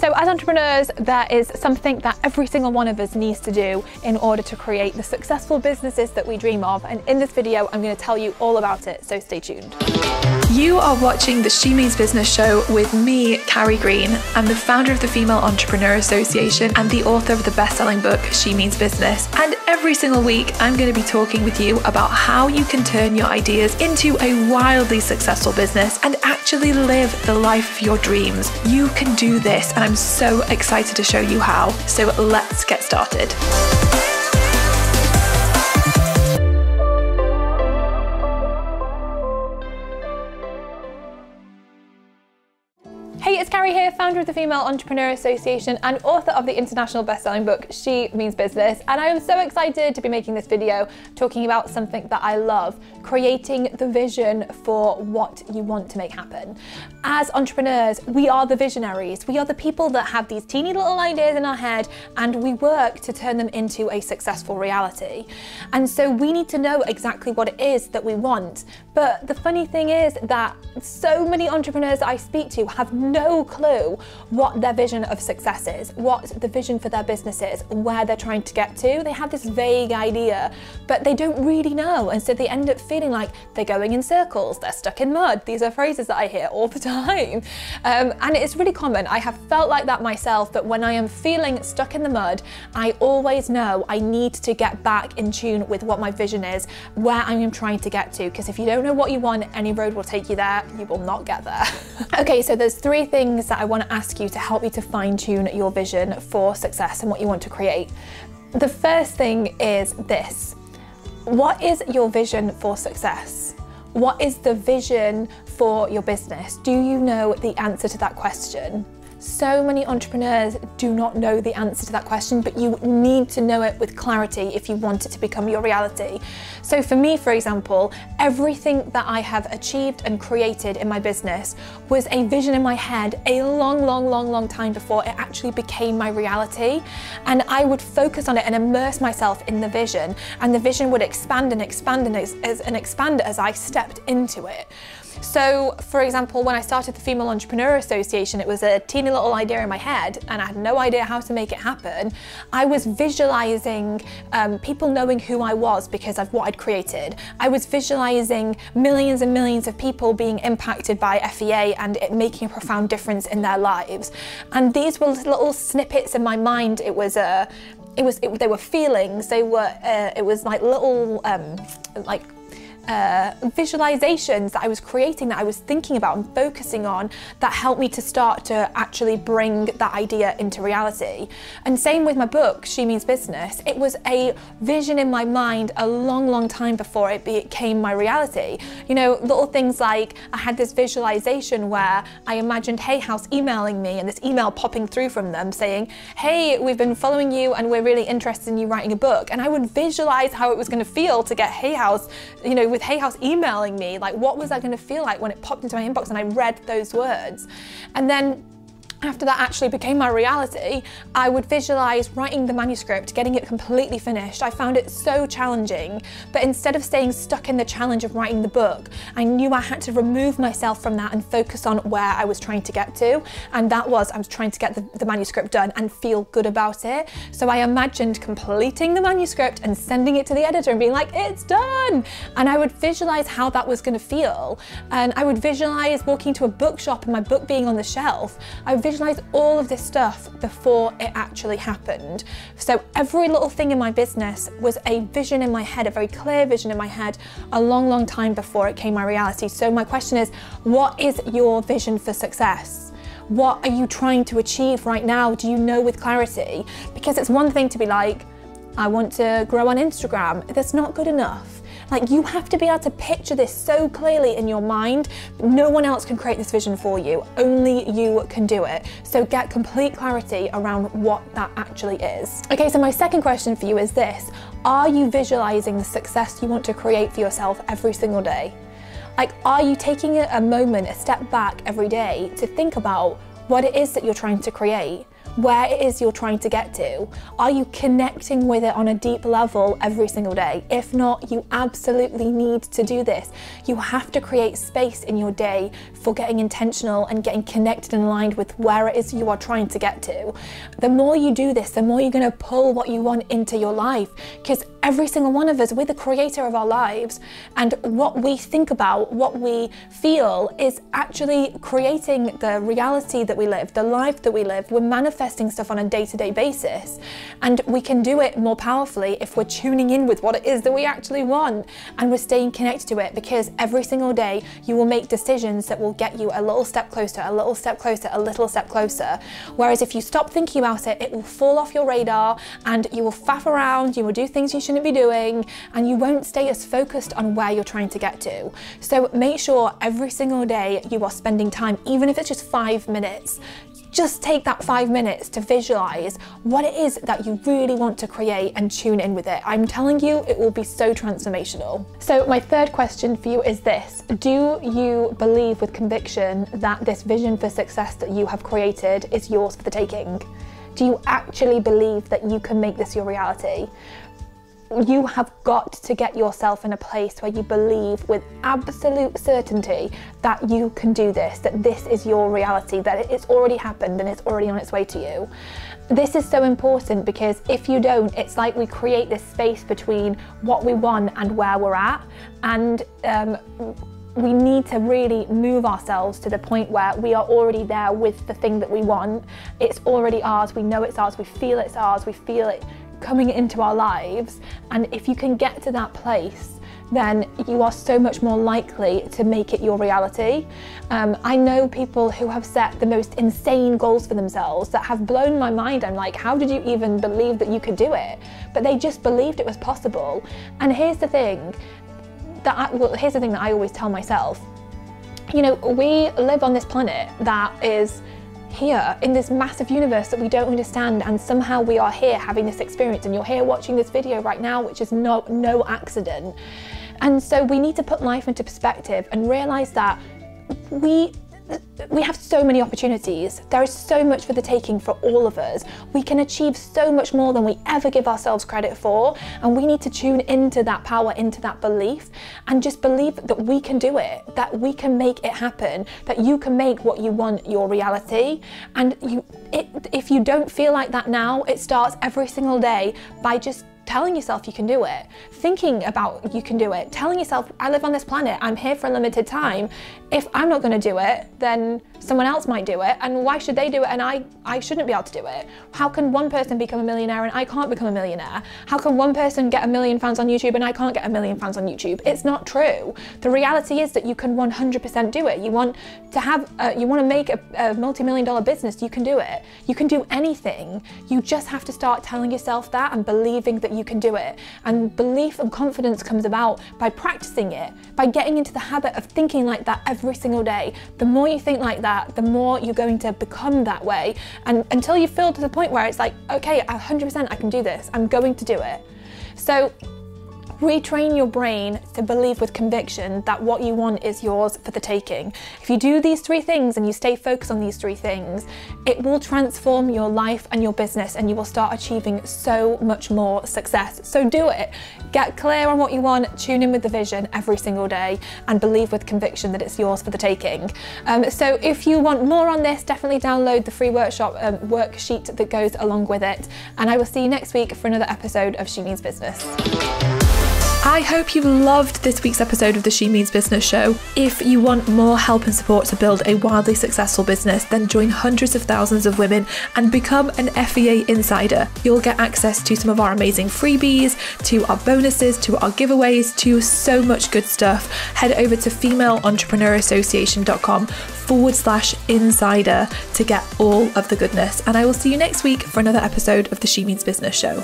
So as entrepreneurs, there is something that every single one of us needs to do in order to create the successful businesses that we dream of. And in this video, I'm going to tell you all about it, so stay tuned. You are watching the She Means Business show with me, Carrie Green. I'm the founder of the Female Entrepreneur Association and the author of the best-selling book, She Means Business. And every single week, I'm going to be talking with you about how you can turn your ideas into a wildly successful business and actually live the life of your dreams. You can do this, and I'm so excited to show you how. So let's get started. Hey, it's Carrie here, founder of the Female Entrepreneur Association and author of the international best-selling book, She Means Business. And I am so excited to be making this video talking about something that I love, creating the vision for what you want to make happen. As entrepreneurs, we are the visionaries. We are the people that have these teeny little ideas in our head and we work to turn them into a successful reality. And so we need to know exactly what it is that we want. But the funny thing is that so many entrepreneurs that I speak to have no clue what their vision of success is, what the vision for their business is, where they're trying to get to. They have this vague idea, but they don't really know. And so they end up feeling like they're going in circles, they're stuck in mud. These are phrases that I hear all the time. And it's really common. I have felt like that myself, that when I am feeling stuck in the mud, I always know I need to get back in tune with what my vision is, where I am trying to get to. Because if you don't know what you want, any road will take you there. You will not get there. Okay, so there's three things that I want to ask you to help you to fine-tune your vision for success and what you want to create. The first thing is this. What is your vision for success? What is the vision for your business? Do you know the answer to that question? So many entrepreneurs do not know the answer to that question, but you need to know it with clarity if you want it to become your reality. So for me, for example, everything that I have achieved and created in my business was a vision in my head a long time before it actually became my reality. And I would focus on it and immerse myself in the vision, and the vision would expand and expand and expand as I stepped into it. So, for example, when I started the Female Entrepreneur Association, it was a teeny little idea in my head and I had no idea how to make it happen. I was visualizing people knowing who I was because of what I'd created. I was visualizing millions and millions of people being impacted by FEA and it making a profound difference in their lives. And these were little snippets in my mind. They were feelings. It was like little, visualizations that I was creating, that I was thinking about and focusing on, that helped me to start to actually bring that idea into reality. And same with my book, She Means Business. It was a vision in my mind a long time before it became my reality. You know, little things like I had this visualization where I imagined Hay House emailing me and this email popping through from them saying, hey, we've been following you and we're really interested in you writing a book. And I would visualize how it was going to feel to get Hay House, you know, with Hay House emailing me. Like, what was that going to feel like when it popped into my inbox and I read those words? And then after that actually became my reality, I would visualize writing the manuscript, getting it completely finished. I found it so challenging, but instead of staying stuck in the challenge of writing the book, I knew I had to remove myself from that and focus on where I was trying to get to. And that was, I was trying to get the manuscript done and feel good about it. So I imagined completing the manuscript and sending it to the editor and being like, it's done. And I would visualize how that was going to feel. And I would visualize walking to a bookshop and my book being on the shelf. I would visualize all of this stuff before it actually happened. So every little thing in my business was a vision in my head, a very clear vision in my head, a long time before it came my reality. So my question is, what is your vision for success? What are you trying to achieve right now? Do you know with clarity? Because it's one thing to be like, I want to grow on Instagram. That's not good enough. Like, you have to be able to picture this so clearly in your mind. No one else can create this vision for you. Only you can do it. So get complete clarity around what that actually is. Okay, so my second question for you is this. Are you visualizing the success you want to create for yourself every single day? Like, are you taking a moment, a step back every day to think about what it is that you're trying to create, where it is you're trying to get to. Are you connecting with it on a deep level every single day? If not, you absolutely need to do this. You have to create space in your day for getting intentional and getting connected and aligned with where it is you are trying to get to. The more you do this, the more you're going to pull what you want into your life, because every single one of us, we're the creator of our lives, and what we think about, what we feel is actually creating the reality that we live, the life that we live. We're manifesting stuff on a day-to-day basis, and we can do it more powerfully if we're tuning in with what it is that we actually want and we're staying connected to it, because every single day you will make decisions that will get you a little step closer, a little step closer, a little step closer. Whereas if you stop thinking about it, it will fall off your radar and you will faff around, you will do things you shouldn't be doing, and you won't stay as focused on where you're trying to get to. So make sure every single day you are spending time, even if it's just 5 minutes. Just take that 5 minutes to visualize what it is that you really want to create and tune in with it. I'm telling you, it will be so transformational. So my third question for you is this: do you believe with conviction that this vision for success that you have created is yours for the taking? Do you actually believe that you can make this your reality? You have got to get yourself in a place where you believe with absolute certainty that you can do this, that this is your reality, that it's already happened and it's already on its way to you. This is so important, because if you don't, it's like we create this space between what we want and where we're at, and we need to really move ourselves to the point where we are already there with the thing that we want. It's already ours, we know it's ours, we feel it's ours, we feel it coming into our lives. And if you can get to that place, then you are so much more likely to make it your reality. I know people who have set the most insane goals for themselves that have blown my mind. I'm like, how did you even believe that you could do it? But they just believed it was possible. And here's the thing that I always tell myself. You know, we live on this planet that is here in this massive universe that we don't understand, and somehow we are here having this experience, and you're here watching this video right now, which is no accident. And so we need to put life into perspective and realize that we have so many opportunities. There is so much for the taking for all of us. We can achieve so much more than we ever give ourselves credit for, and we need to tune into that power, into that belief, and just believe that we can do it, that we can make it happen, that you can make what you want your reality. And if you don't feel like that now, it starts every single day by just telling yourself you can do it, thinking about you can do it, telling yourself, I live on this planet, I'm here for a limited time. If I'm not going to do it, then someone else might do it, and why should they do it and I shouldn't be able to do it? How can one person become a millionaire and I can't become a millionaire? How can one person get 1 million fans on YouTube and I can't get 1 million fans on YouTube? It's not true. The reality is that you can 100% do it. You want to make a multi-million-dollar business, you can do it. You can do anything. You just have to start telling yourself that and believing that you can do it. And belief and confidence comes about by practicing it, by getting into the habit of thinking like that every single day. The more you think like that, the more you're going to become that way, and until you feel to the point where it's like, okay, 100% I can do this, I'm going to do it. So retrain your brain to believe with conviction that what you want is yours for the taking. If you do these 3 things and you stay focused on these 3 things, it will transform your life and your business, and you will start achieving so much more success. So do it. Get clear on what you want, tune in with the vision every single day, and believe with conviction that it's yours for the taking. So if you want more on this, definitely download the free workshop worksheet that goes along with it. And I will see you next week for another episode of She Means Business. I hope you loved this week's episode of the She Means Business show. If you want more help and support to build a wildly successful business, then join hundreds of thousands of women and become an FEA insider. You'll get access to some of our amazing freebies, to our bonuses, to our giveaways, to so much good stuff. Head over to femaleentrepreneurassociation.com/insider to get all of the goodness. And I will see you next week for another episode of the She Means Business show.